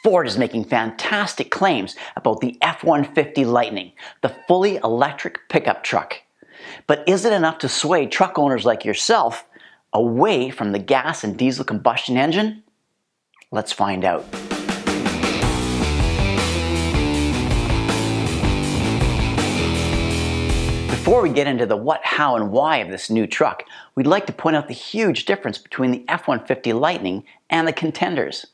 Ford is making fantastic claims about the F-150 Lightning, the fully electric pickup truck. But is it enough to sway truck owners like yourself away from the gas and diesel combustion engine? Let's find out. Before we get into the what, how, and why of this new truck, we'd like to point out the huge difference between the F-150 Lightning and the contenders.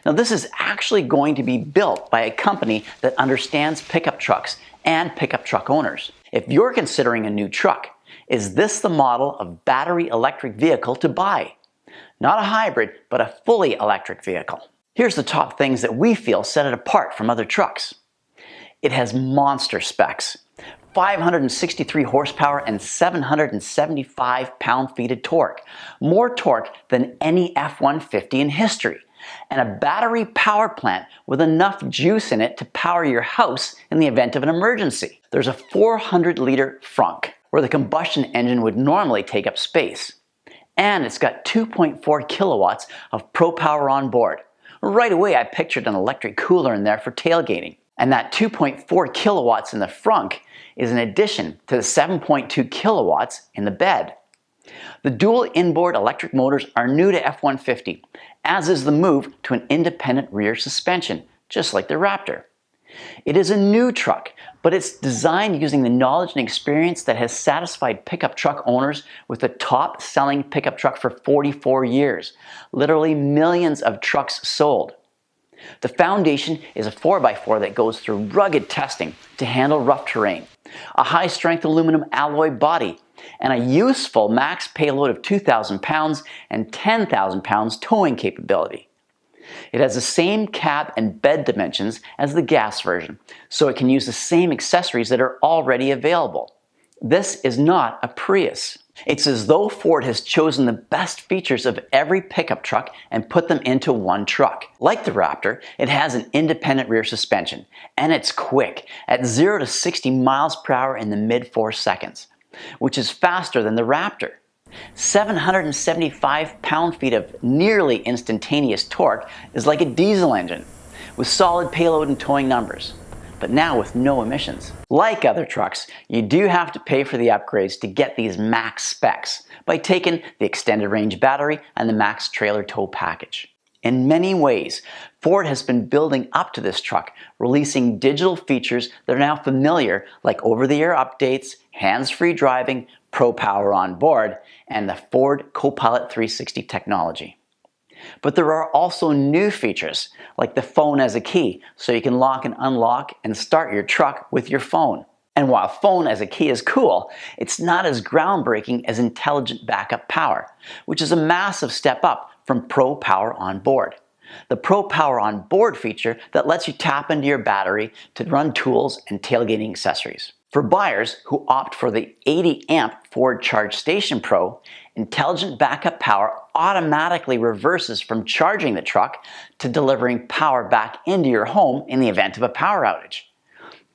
Now, this is actually going to be built by a company that understands pickup trucks and pickup truck owners. If you're considering a new truck, is this the model of battery electric vehicle to buy? Not a hybrid, but a fully electric vehicle. Here's the top things that we feel set it apart from other trucks. It has monster specs. 563 horsepower and 775 pound-feet of torque. More torque than any F-150 in history. And a battery power plant with enough juice in it to power your house in the event of an emergency. There's a 400-liter frunk, where the combustion engine would normally take up space. And it's got 2.4 kilowatts of ProPower on board. Right away, I pictured an electric cooler in there for tailgating. And that 2.4 kilowatts in the frunk is in addition to the 7.2 kilowatts in the bed. The dual inboard electric motors are new to F-150, as is the move to an independent rear suspension, just like the Raptor. It is a new truck, but it's designed using the knowledge and experience that has satisfied pickup truck owners with the top-selling pickup truck for 44 years. Literally millions of trucks sold. The foundation is a 4x4 that goes through rugged testing to handle rough terrain, a high-strength aluminum alloy body, and a useful max payload of 2,000 pounds and 10,000 pounds towing capability. It has the same cab and bed dimensions as the gas version, so it can use the same accessories that are already available. This is not a Prius. It's as though Ford has chosen the best features of every pickup truck and put them into one truck. Like the Raptor, it has an independent rear suspension, and it's quick, at 0 to 60 miles per hour in the mid-4 seconds, which is faster than the Raptor. 775 pound-feet of nearly instantaneous torque is like a diesel engine, with solid payload and towing numbers, but now with no emissions. Like other trucks, you do have to pay for the upgrades to get these max specs by taking the extended range battery and the max trailer tow package. In many ways, Ford has been building up to this truck, releasing digital features that are now familiar, like over-the-air updates, hands-free driving, ProPower on board, and the Ford Copilot 360 technology. But there are also new features, like the phone as a key, so you can lock and unlock and start your truck with your phone. And while phone as a key is cool, it's not as groundbreaking as intelligent backup power, which is a massive step up from ProPower on board. The ProPower on board feature that lets you tap into your battery to run tools and tailgating accessories. For buyers who opt for the 80 amp Ford Charge Station Pro, intelligent backup power automatically reverses from charging the truck to delivering power back into your home in the event of a power outage.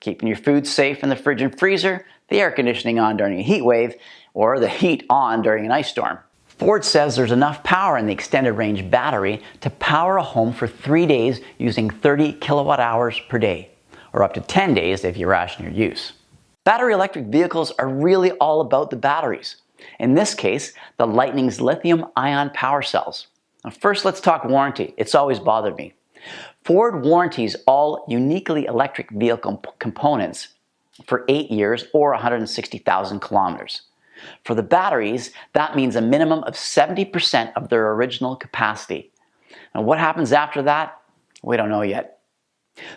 Keeping your food safe in the fridge and freezer, the air conditioning on during a heat wave, or the heat on during an ice storm. Ford says there's enough power in the extended range battery to power a home for 3 days using 30 kilowatt hours per day, or up to 10 days if you ration your use. Battery electric vehicles are really all about the batteries. In this case, the Lightning's lithium-ion power cells. Now first, let's talk warranty. It's always bothered me. Ford warranties all uniquely electric vehicle components for 8 years or 160,000 kilometers. For the batteries, that means a minimum of 70% of their original capacity. Now what happens after that? We don't know yet.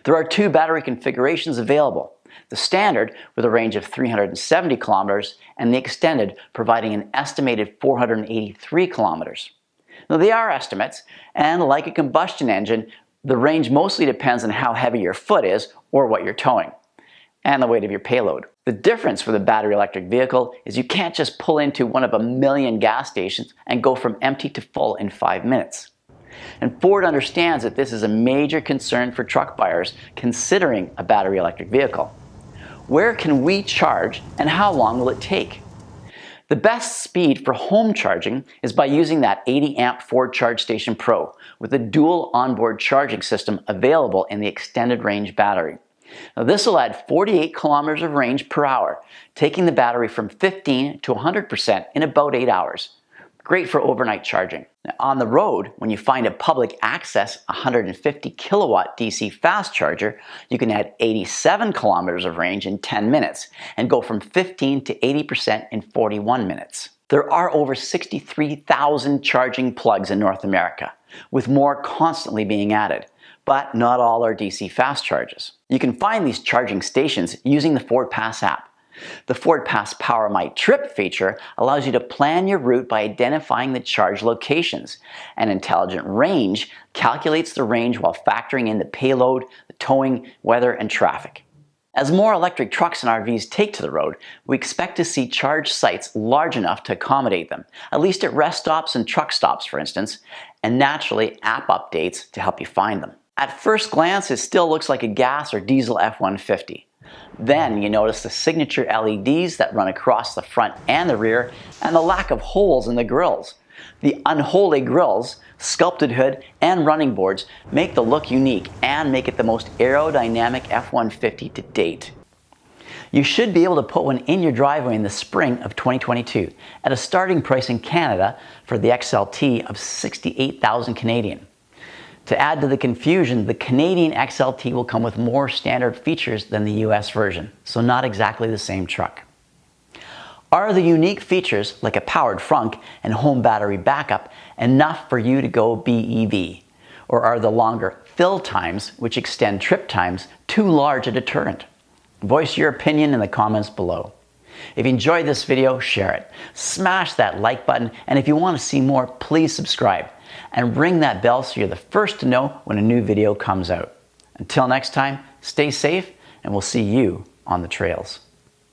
There are 2 battery configurations available. The standard with a range of 370 kilometers and the extended providing an estimated 483 kilometers. Now they are estimates, and like a combustion engine, the range mostly depends on how heavy your foot is or what you're towing, and the weight of your payload. The difference with a battery electric vehicle is you can't just pull into one of a million gas stations and go from empty to full in 5 minutes. And Ford understands that this is a major concern for truck buyers considering a battery electric vehicle. Where can we charge and how long will it take? The best speed for home charging is by using that 80 amp Ford Charge Station Pro with a dual onboard charging system available in the extended range battery. Now this will add 48 kilometers of range per hour, taking the battery from 15 to 100% in about 8 hours. Great for overnight charging. Now, on the road, when you find a public access 150 kilowatt DC fast charger, you can add 87 kilometers of range in 10 minutes and go from 15 to 80% in 41 minutes. There are over 63,000 charging plugs in North America, with more constantly being added. But not all are DC fast charges. You can find these charging stations using the FordPass app. The FordPass Power My Trip feature allows you to plan your route by identifying the charge locations. And Intelligent Range calculates the range while factoring in the payload, the towing, weather, and traffic. As more electric trucks and RVs take to the road, we expect to see charge sites large enough to accommodate them, at least at rest stops and truck stops, for instance, and naturally app updates to help you find them. At first glance, it still looks like a gas or diesel F-150. Then you notice the signature LEDs that run across the front and the rear, and the lack of holes in the grills. The unholy grills, sculpted hood, and running boards make the look unique and make it the most aerodynamic F-150 to date. You should be able to put one in your driveway in the spring of 2022 at a starting price in Canada for the XLT of 68,000 Canadian. To add to the confusion, the Canadian XLT will come with more standard features than the US version, so not exactly the same truck. Are the unique features, like a powered frunk and home battery backup, enough for you to go BEV? Or are the longer fill times, which extend trip times, too large a deterrent? Voice your opinion in the comments below. If you enjoyed this video, share it. Smash that like button, and if you want to see more, please subscribe. And ring that bell so you're the first to know when a new video comes out. Until next time, stay safe, and we'll see you on the trails.